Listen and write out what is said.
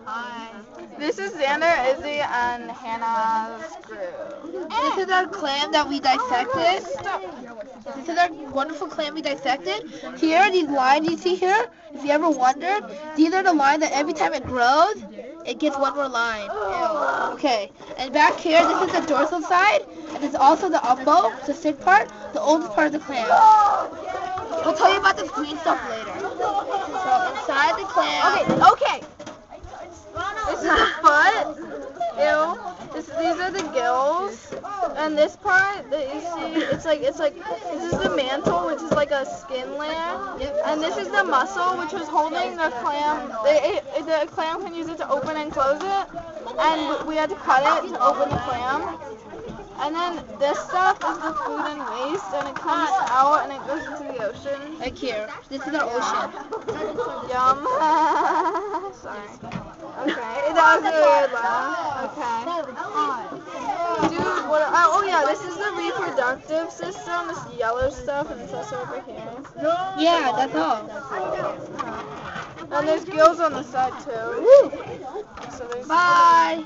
Hi. This is Xander, Izzy, and Hannah's group. This is our clam that we dissected. This is our wonderful clam we dissected. Here, these lines you see here, if you ever wondered, these are the lines that every time it grows, it gets one more line. Okay, and back here, this is the dorsal side, and this is also the umbo, the thick part, the oldest part of the clam. We'll tell you about this green stuff later. So inside the clam. Okay. This is the foot. Ew. These are the gills, and this part that you see, it's like this is the mantle, which is like a skin layer, and this is the muscle, which was holding the clam. The clam can use it to open and close it, and we had to cut it to open the clam. And then this stuff is the food and waste, and it comes out and it goes into the ocean. Like here, this is our ocean. Yum. Sorry. Okay, that was a weird laugh. Okay. Dude, what? Oh yeah, this is the reproductive system. This yellow stuff, and it's also over here. Yeah, that's all. And there's gills on the side too. So there's. Bye.